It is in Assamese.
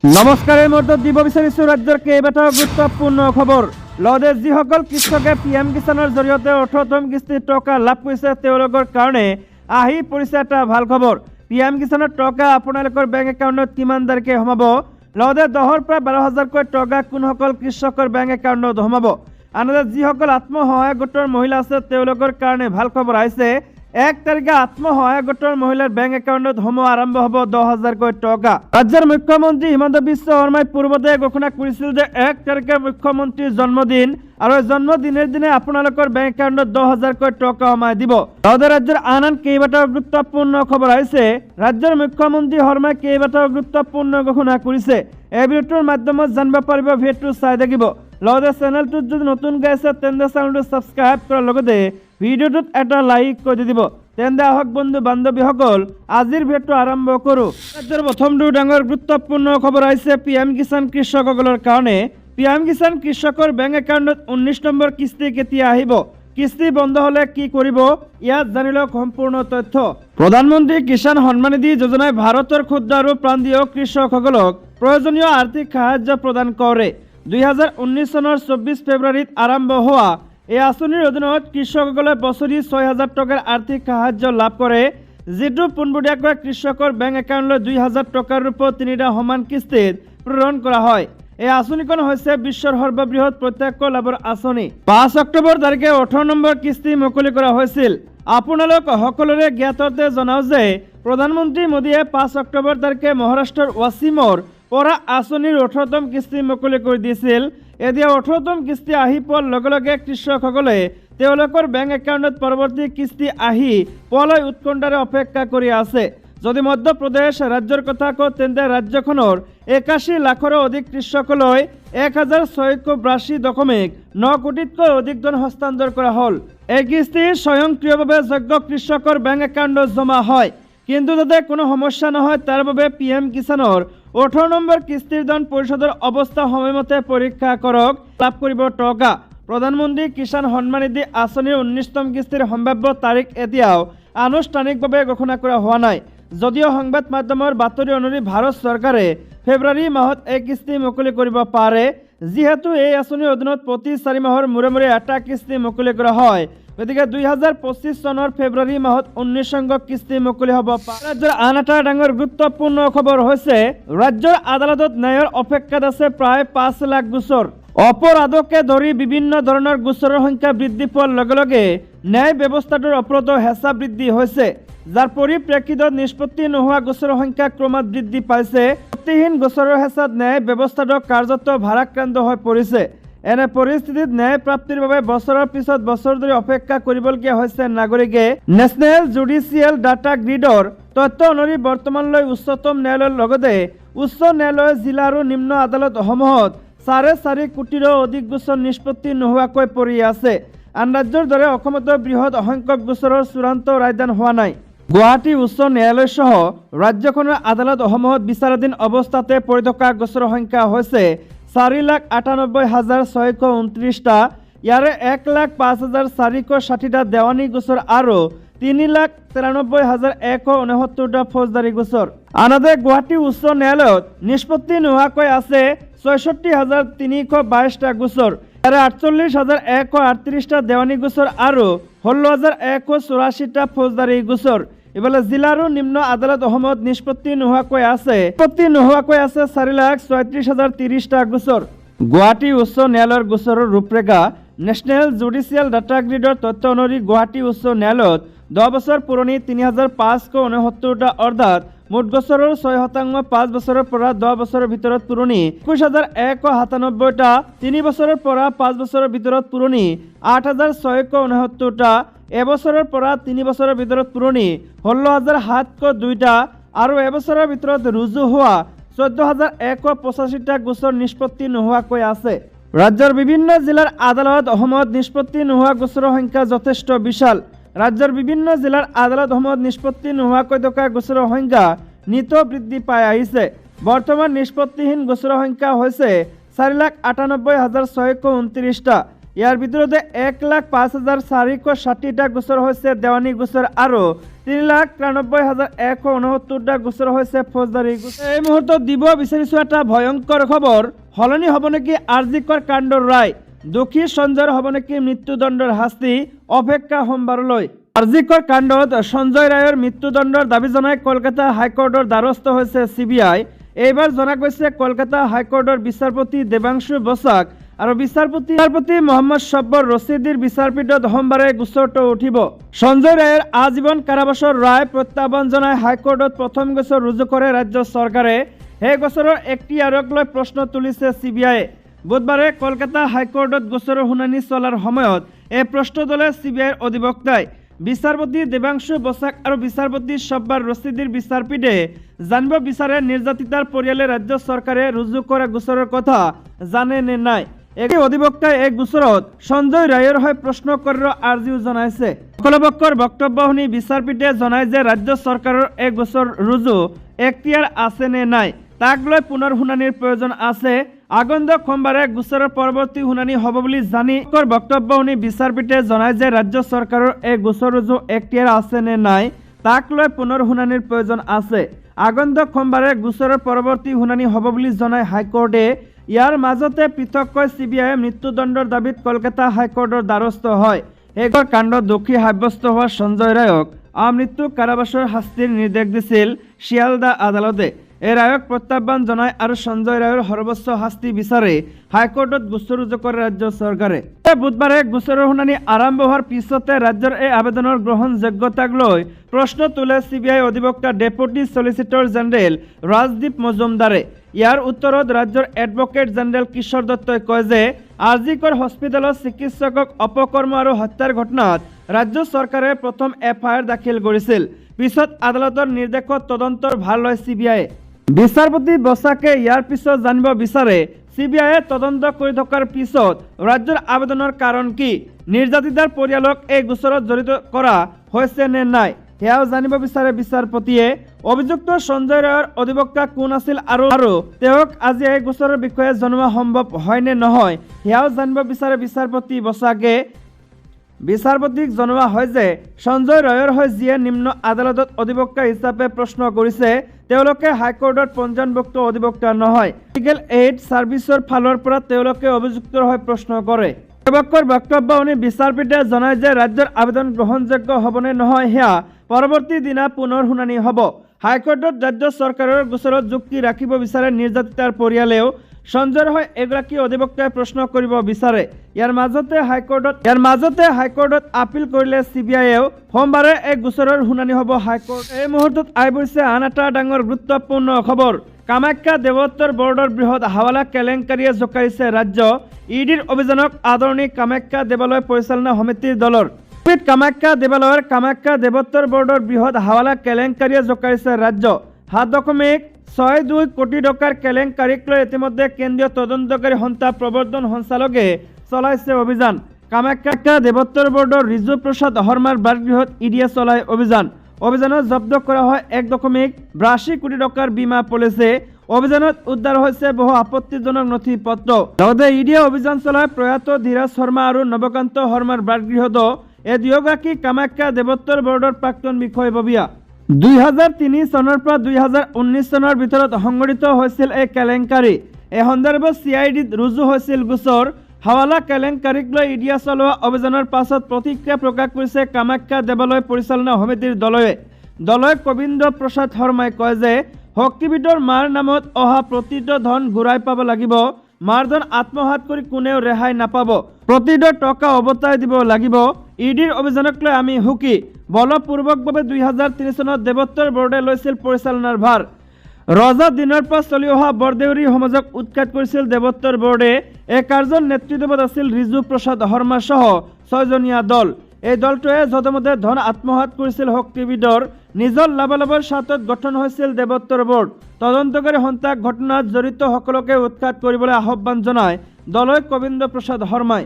নমস্কাৰেৰ মধ্যে দিব বিচাৰিছো ৰাজ্যৰ কেইবাটাও গুৰুত্বপূৰ্ণ খবৰ। লগতে যিসকল কৃষকে পিএম কিষাণৰ জৰিয়তে ১৮তম কিস্তিৰ টকা লাভ কৰিছে তেওঁলোকৰ কাৰণে আহি পৰিছে এটা ভাল খবৰ। পিএম কিষাণৰ টকা আপোনালোকৰ বেংক একাউণ্টত কিমান তাৰিখে সোমাব, লগতে 10ৰ পৰা 12,000কৈ টকা কোনসকল কৃষকৰ বেংক একাউণ্টত সোমাব। আনহাতে যিসকল আত্মসহায়ক গোটৰ মহিলা আছে তেওঁলোকৰ কাৰণে ভাল খবৰ আহিছে। 1 তাৰিখে আত্মসহায়ক গোটৰ মহিলাৰ বেংক একাউণ্টত সোমোৱা আৰম্ভ হ'ব 10,000কৈ টকা। ৰাজ্যৰ মুখ্যমন্ত্ৰী হিমন্ত বিশ্ব শৰ্মাই পূৰ্বতে ঘোষণা কৰিছিল যে 1 তাৰিখে মুখ্যমন্ত্ৰীৰ জন্মদিন আৰু জন্মদিনৰ দিনে আপোনালোকৰ বেংক একাউণ্টত 10,000কৈ টকা সোমাই দিব। লগতে ৰাজ্যৰ আন কেইবাটাও গুৰুত্বপূৰ্ণ খবৰ আহিছে। ৰাজ্যৰ মুখ্যমন্ত্ৰী শৰ্মাই কেইবাটাও গুৰুত্বপূৰ্ণ ঘোষণা কৰিছে। এই ভিডিঅ'টোৰ মাধ্যমত জানিব পাৰিব, ভিডিঅ'টো চাই থাকিব। লগতে চেনেলটোত যদি নতুনকৈ আছে তেন্তে চেনেলটো ছাবস্ক্ৰাইব কৰাৰ লগতে ভিডিঅ'টোত এটা লাইক কৰি দিব। তেন্তে আহক বন্ধু বান্ধৱীসকল আজিৰ ভিডিঅ'টো আৰম্ভ কৰোঁ। ৰাজ্যৰ প্ৰথমটো ডাঙৰ গুৰুত্বপূৰ্ণ খবৰ আহিছে পিএম কিষাণ কৃষকসকলৰ কাৰণে। পিএম কিষাণ কৃষকৰ বেংক একাউণ্টত 19 নম্বৰ কিস্তি কেতিয়া আহিব, কিস্তি বন্ধ হ'লে কি কৰিব, ইয়াত জানি লওক সম্পূৰ্ণ তথ্য। প্ৰধানমন্ত্ৰী কিষাণ সন্মান নিধি যোজনাই ভাৰতৰ ক্ষুদ্ৰ আৰু প্ৰান্তীয় কৃষকসকলক প্ৰয়োজনীয় আৰ্থিক সাহায্য প্ৰদান কৰে। 2019 চনৰ 24 ফেব্ৰুৱাৰীত আৰম্ভ হোৱা এই আঁচনিৰ অধীনত কৃষকসকলে বছৰি 6,000 টকাৰ আৰ্থিক সাহায্য লাভ কৰে, যিটো পোনপটীয়াকৈ কৃষকৰ বেংক একাউণ্টলৈ 2,000 টকাৰ ৰূপত 3টা সমান কিস্তিত প্ৰেৰণ কৰা হয়। এই আঁচনিখন হৈছে বিশ্বৰ সৰ্ববৃহৎ প্ৰত্যক্ষ লাভৰ আঁচনি। 5 অক্টোবৰ তাৰিখে 18 নম্বৰ কিস্তি মুকলি কৰা হৈছিল। আপোনালোক সকলোৰে জ্ঞাততে জনাও যে প্ৰধানমন্ত্ৰী মোদীয়ে 5 অক্টোবৰ তাৰিখে মহাৰাষ্ট্ৰৰ ৱাছিমৰ পৰা আঁচনিৰ 18তম কিস্তি মুকলি কৰি দিছিল। এতিয়া 18তম কিস্তি আহি পোৱাৰ লগে লগে কৃষকসকলে তেওঁলোকৰ বেংক একাউণ্টত পৰৱৰ্তী কিস্তি আহি পোৱালৈ উৎকণ্ঠাৰে অপেক্ষা কৰি আছে। যদি মধ্যপ্ৰদেশ ৰাজ্যৰ কথা কওঁ তেন্তে ৰাজ্যখনৰ 81 লাখৰো অধিক কৃষকলৈ 1,682.9 কোটিতকৈ অধিক ধন হস্তান্তৰ কৰা হ'ল। এই কিস্তি স্বয়ংক্ৰিয়ভাৱে যোগ্য কৃষকৰ বেংক একাউণ্টত জমা হয়। কিন্তু যাতে কোনো সমস্যা নহয় তাৰ বাবে পিএম কিষাণৰ 18 নম্বৰ কিস্তিৰ ধন পৰিশোধৰ অৱস্থা সময়মতে পৰীক্ষা কৰক, লাভ কৰিব টকা। প্ৰধানমন্ত্ৰী কিষাণ সন্মান নিধি আঁচনিৰ 19তম কিস্তিৰ সম্ভাৱ্য তাৰিখ এতিয়াও আনুষ্ঠানিকভাৱে ঘোষণা কৰা হোৱা নাই। যদিও সংবাদ মাধ্যমৰ বাতৰি অনুসৰি ভাৰত চৰকাৰে ফেব্ৰুৱাৰী মাহত এই কিস্তি মুকলি কৰিব পাৰে, যিহেতু এই আঁচনিৰ অধীনত প্ৰতি 4 মাহৰ মূৰে মূৰে এটা কিস্তি মুকলি কৰা হয়। গতিকে 2025 চনৰ ফেব্ৰুৱাৰী মাহত 19 সংখ্যক কিস্তি মুকলি হ'ব পাৰে। ৰাজ্যৰ আন এটা ডাঙৰ গুৰুত্বপূৰ্ণ খবৰ হৈছে ৰাজ্যৰ আদালতত ন্যায়ৰ অপেক্ষাত আছে প্ৰায় 5 লাখ গোচৰ। অপৰাধকে ধৰি বিভিন্ন ধৰণৰ গোচৰৰ সংখ্যা বৃদ্ধি পোৱাৰ লগে লগে ন্যায় ব্যৱস্থাটোৰ ওপৰতো হেঁচা বৃদ্ধি হৈছে, যাৰ পৰিপ্ৰেক্ষিতত নিষ্পত্তি নোহোৱা গোচৰৰ সংখ্যা ক্ৰমাৎ বৃদ্ধি পাইছে। শক্তিহীন গোচৰৰ হেঁচাত ন্যায় ব্যৱস্থাটো কাৰ্যত ভাৰাক্ৰান্ত হৈ পৰিছে। এনে পৰিস্থিতিত ন্যায় প্ৰাপ্তিৰ বাবে বছৰৰ পিছত বছৰ ধৰি অপেক্ষা কৰিবলগীয়া হৈছে নাগৰিকে। নেশ্যনেল জুডিচিয়েল ডাটা গ্ৰিডৰ তথ্য অনুসৰি বৰ্তমানলৈ উচ্চতম ন্যায়ালয়ৰ লগতে উচ্চ ন্যায়ালয়, জিলা আৰু নিম্ন আদালতসমূহত 4.5 কোটিৰো অধিক গোচৰ নিষ্পত্তি নোহোৱাকৈ পৰি আছে। আন ৰাজ্যৰ দৰে অসমতো বৃহৎ অসংখ্যক গোচৰৰ চূড়ান্ত ৰায়দান হোৱা নাই। গুৱাহাটী উচ্চ ন্যায়ালয় সহ ৰাজ্যখনৰ আদালতসমূহত বিচাৰাধীন অৱস্থাতে পৰি থকা গোচৰৰ সংখ্যা হৈছে 4,98,629টা। ইয়াৰে 1,05,460টা দেৱানী গোচৰ আৰু 3,93,169টা ফৌজদাৰী গোচৰ। আনহাতে গুৱাহাটী উচ্চ ন্যায়ালয়ত নিষ্পত্তি নোহোৱাকৈ আছে 66,322টা গোচৰ। ইয়াৰে 48,138টা দেৱানী গোচৰ আৰু 16,184টা ফৌজদাৰী গোচৰ। ইফালে জিলা আৰু নিম্ন আদালতসমূহত নিষ্পত্তি নোহোৱাকৈ আছে 4,36,030টা গোচৰ। গুৱাহাটী উচ্চ ন্যায়ালয়ৰ গোচৰৰ ৰূপৰেখা। নেশ্যনেল জুডিচিয়েল ডাটা গ্ৰিডৰ তথ্য অনুসৰি গুৱাহাটী উচ্চ ন্যায়ালয়ত 10 বছৰ পুৰণি 3,569টা অৰ্থাৎ মুঠ গোচৰৰ 6% 5 বছৰৰ পৰা 10 বছৰৰ ভিতৰত পুৰণি 21,197টা, 3 বছৰৰ পৰা 5 বছৰৰ ভিতৰত পুৰণি 8,669টা, এবছৰৰ পৰা 3 বছৰৰ ভিতৰত পুৰণি 16,702টা আৰু এবছৰৰ ভিতৰত ৰুজু হোৱা 14,185টা গোচৰ নিষ্পত্তি নোহোৱাকৈ আছে। ৰাজ্যৰ বিভিন্ন জিলাৰ আদালতসমূহত নিষ্পত্তি নোহোৱা গোচৰৰ সংখ্যা যথেষ্ট বিশাল। ৰাজ্যৰ বিভিন্ন জিলাৰ আদালতসমূহত নিষ্পত্তি নোহোৱাকৈ থকা গোচৰৰ সংখ্যা নিত বৃদ্ধি পাই আহিছে। বৰ্তমান নিষ্পত্তিহীন গোচৰৰ সংখ্যা হৈছে 4,98,629টা। ইয়াৰ ভিতৰতে 1,05,460টা গোচৰ হৈছে দেৱানী গোচৰ আৰু 3,93,169টা গোচৰ হৈছে ফৌজদাৰী। এই মুহূৰ্তত দিব বিচাৰিছো এটা ভয়ংকৰ খবৰ। সলনি হ'ব নেকি আৰজিকৰ কাণ্ডৰ ৰায়? দোষী সঞ্জয়ৰ হ'ব নেকি মৃত্যুদণ্ডৰ শাস্তি? অপেক্ষা সোমবাৰলৈ। আৰজিকৰ কাণ্ডত সঞ্জয় ৰায়ৰ মৃত্যুদণ্ডৰ দাবী জনাই কলকাতা হাইকোৰ্টৰ দ্বাৰস্থ হৈছে CBI। এইবাৰ জনা গৈছে কলকাতা হাইকোৰ্টৰ বিচাৰপতি দেৱাংশু বসাক আৰু বিচাৰপতি মোহাম্মদ সব্বৰ ৰচিদিৰ বিচাৰপীঠত সোমবাৰে গোচৰটো উঠিব। সঞ্জয় ৰায়ৰ আজীৱন কাৰাবাসৰ ৰায় প্ৰত্যাহ্বান জনাই হাইকোৰ্টত প্ৰথম গোচৰ ৰুজু কৰে ৰাজ্য চৰকাৰে। সেই গোচৰৰ এখতিয়াৰক লৈ প্ৰশ্ন তুলিছে CBI। বুধবাৰে কলকাতা হাইকোৰ্টত গোচৰৰ শুনানি চলাৰ সময়ত এই প্ৰশ্ন তোলে CBIৰ অধিবক্তাই। বিচাৰপতি দেৱাংশু বসাক আৰু বিচাৰপতি সব্বৰ ৰচিদিৰ বিচাৰপীঠে জানিব বিচাৰে নিৰ্যাতিতাৰ পৰিয়ালে ৰাজ্য চৰকাৰে ৰুজু কৰা গোচৰৰ কথা জানে নে নাই। এই অধিবক্তাই এই গোচৰত সঞ্জয় ৰায়ৰ হৈ প্ৰশ্ন কৰাৰ আৰ্জিও জনাইছে। সকলো পক্ষৰ বক্তব্য শুনি বিচাৰপীঠে জনায় যে ৰাজ্য চৰকাৰৰ এই গোচৰ ৰুজু এখতিয়াৰ আছে নে নাই তাক লৈ পুনৰ শুনানিৰ প্ৰয়োজন আছে। আগন্তুক সোমবাৰে গোচৰৰ পৰৱৰ্তী শুনানি হ'ব বুলি জানি বক্তব্য শুনি বিচাৰপীঠে জনায় যে ৰাজ্য চৰকাৰৰ এই গোচৰ ৰুজু এখতিয়াৰ আছে নে নাই তাক লৈ পুনৰ শুনানিৰ প্ৰয়োজন আছে। আগন্তুক সোমবাৰে গোচৰৰ পৰৱৰ্তী শুনানি হ'ব বুলি জনাই হাইকোৰ্টে। ইয়াৰ মাজতে পৃথককৈ CBI মৃত্যুদণ্ডৰ দাবীত কলকাতা হাইকোৰ্টৰ দ্বাৰস্থ হয়। এই কাণ্ডত দোষী সাব্যস্ত হোৱা সঞ্জয় ৰায়ক আমৃত্যু কাৰাবাসৰ শাস্তিৰ নিৰ্দেশ দিছিল শিয়ালদা আদালতে। এই ৰায়ক প্ৰত্যাহ্বান জনায় আৰু সঞ্জয় ৰায়ৰ সৰ্বোচ্চ শাস্তি বিচাৰে হাইকোৰ্টত গোচৰ ৰুজু কৰে ৰাজ্য চৰকাৰে। বুধবাৰে গোচৰৰ শুনানি আৰম্ভ হোৱাৰ পিছতে ৰাজ্যৰ এই আবেদনৰ গ্ৰহণযোগ্যতাক লৈ প্ৰশ্ন তোলে CBI অধিবক্তা ডেপুটি চলিচিটৰ জেনেৰেল ৰাজদীপ মজুমদাৰে। ইয়াৰ উত্তৰত ৰাজ্যৰ এডভোকেট জেনেৰেল কিশোৰ দত্তই কয় যে আৰজিকৰ হস্পিটেলত চিকিৎসকক অপকৰ্ম আৰু হত্যাৰ ঘটনাত ৰাজ্য চৰকাৰে প্ৰথম FIR দাখিল কৰিছিল। পিছত আদালতৰ নিৰ্দেশত তদন্তৰ ভাৰ লয় CBI। বিচাৰপতি বসাকে ইয়াৰ পিছত জানিব বিচাৰে CBIয়ে তদন্ত কৰি থকাৰ পিছত ৰাজ্যৰ আবেদনৰ কাৰণ কি, নিৰ্যাতিতাৰ পৰিয়ালক এই গোচৰত জড়িত কৰা হৈছে নে নাই সেয়াও জানিব বিচাৰে বিচাৰপতিয়ে। অভিযুক্ত সঞ্জয় ৰায়ৰ অধিবক্তা কোন আছিল আৰু তেওঁক আজি এই গোচৰৰ বিষয়ে জনোৱা সম্ভৱ হয় নে নহয় সেয়াও জানিব বিচাৰে বিচাৰপতি বসাকে। বিচাৰপতিক জনোৱা হয় যে সঞ্জয় ৰায়ৰ হৈ যিয়ে নিম্ন আদালতত অধিবক্তা হিচাপে প্ৰশ্ন কৰিছে তেওঁলোকে হাইকোৰ্টত পঞ্জীয়নভুক্ত অধিবক্তা নহয়। লিগেল এইড ছাৰ্ভিচৰ ফালৰ পৰা তেওঁলোকে অভিযুক্তৰ হৈ প্ৰশ্ন কৰে। অধিবক্তাৰ বক্তব্য শুনি বিচাৰপীঠে জনায় যে ৰাজ্যৰ আবেদন গ্ৰহণযোগ্য হ'বনে নহয় সেয়া পৰৱৰ্তী দিনা পুনৰ শুনানি হ'ব। হাইকোৰ্টত ৰাজ্য চৰকাৰৰ গোচৰত যুক্তি ৰাখিব বিচাৰে নিৰ্যাতিতাৰ পৰিয়ালেও। সঞ্জয়ৰ হৈ এগৰাকী অধিবক্তাই প্ৰশ্ন কৰিব বিচাৰে। ইয়াৰ মাজতে হাইকোৰ্টত আপিল কৰিলে CBIয়েও। সোমবাৰে এই গোচৰৰ শুনানি হ'ব হাইকোৰ্ট। এই মুহূৰ্তত আহি পৰিছে আন এটা ডাঙৰ গুৰুত্বপূৰ্ণ খবৰ। কামাখ্যা দেৱোত্তৰ বোৰ্ডৰ বৃহৎ হাৱালা কেলেংকাৰীয়ে জোকাৰিছে ৰাজ্য। EDৰ অভিযানক আদৰণি কামাখ্যা দেৱালয় পৰিচালনা সমিতিৰ দলৰ। কামাখ্যা দেৱালয়ৰ কামাখ্যা দেৱোত্তৰ বোৰ্ডৰ বৃহৎ হাৱালা কেলেংকাৰীয়ে জোকাৰিছে ৰাজ্য। 7.62 কোটি টকাৰ কেলেংকাৰীক লৈ ইতিমধ্যে কেন্দ্ৰীয় তদন্তকাৰী সংস্থা প্ৰবৰ্ধন সঞ্চালকে চলাইছে অভিযান। কামাখ্যা দেৱোত্তৰ বোৰ্ডৰ ৰিজু প্ৰসাদ শৰ্মাৰ বাসগৃহত EDয়ে চলায় অভিযান। অভিযানত জব্দ কৰা হয় 1.82 কোটি টকাৰ বীমা পলিচি। অভিযানত উদ্ধাৰ হৈছে বহু আপত্তিজনক নথি পত্ৰ। লগতে EDয়ে অভিযান চলায় প্ৰয়াত ধীৰাজ শৰ্মা আৰু নৱকান্ত শৰ্মাৰ বাসগৃহতো। এই দুয়োগৰাকী কামাখ্যা দেৱোত্তৰ বোৰ্ডৰ প্ৰাক্তন বিষয়ববীয়া। 2003 চনৰ পৰা 2019 চনৰ ভিতৰত সংঘটিত হৈছিল এই কেলেংকাৰী। এই সন্দৰ্ভত CIDত ৰুজু হৈছিল গোচৰ। হাৱালা কেলেংকাৰীক লৈ EDয়ে চলোৱা অভিযানৰ পাছত প্ৰতিক্ৰিয়া প্ৰকাশ কৰিছে কামাখ্যা দেৱালয় পৰিচালনা সমিতিৰ দলয় গোবিন্দ প্ৰসাদ শৰ্মাই কয় যে শক্তিপীঠৰ মাৰ নামত অহা প্ৰতিটো ধন ঘূৰাই পাব লাগিব। মাৰ ধন আত্মসাৎ কৰি কোনেও ৰেহাই নাপাব। প্ৰতিটো টকা উভতাই দিব লাগিব। EDৰ অভিযানক লৈ আমি সুখী। বলপূৰ্বকভাৱে 2003 চনত দেৱোত্তৰ বোৰ্ডে লৈছিল পৰিচালনাৰ ভাৰ। ৰজা দিনৰ পৰা চলি অহা বৰদেউৰী সমাজক উৎখাত কৰিছিল দেৱোত্তৰ বোৰ্ডে। এই কাৰ্যৰ নেতৃত্বত আছিল ৰিজু প্ৰসাদ শৰ্মা সহ 6জনীয়া দল। এই দলটোৱে যধমধে ধন আত্মসাৎ কৰিছিল শক্তিপীঠৰ। নিজৰ লাভালাভৰ স্বাৰ্থত গঠন হৈছিল দেৱোত্তৰ বোৰ্ড। তদন্তকাৰী সংস্থাক ঘটনাত জড়িত সকলোকে উৎখাত কৰিবলৈ আহ্বান জনায় দলয় গোবিন্দ প্ৰসাদ শৰ্মাই।